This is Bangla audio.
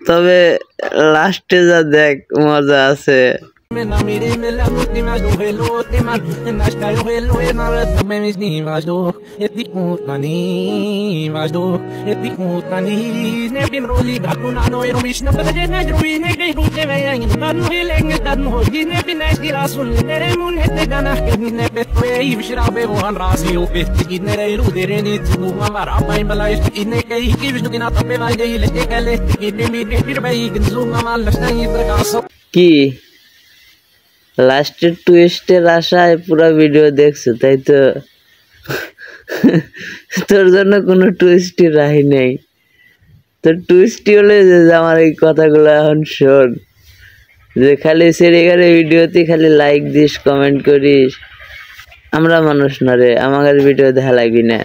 তবে লাস্টে যা দেখ মজা আছে। কি লাস্টের টুইস্টের আশায় পুরো ভিডিও দেখছো তাই তো? তোর জন্য কোনো টুইস্টই রাহি নেই। তোর টুইস্টই হলে যে আমার এই কথাগুলো এখন শোন, যে খালি সেরিগারে ভিডিওতে খালি লাইক দিস, কমেন্ট করিস। আমরা মানুষ না রে, আমাদের ভিডিও দেখা লাগবি না।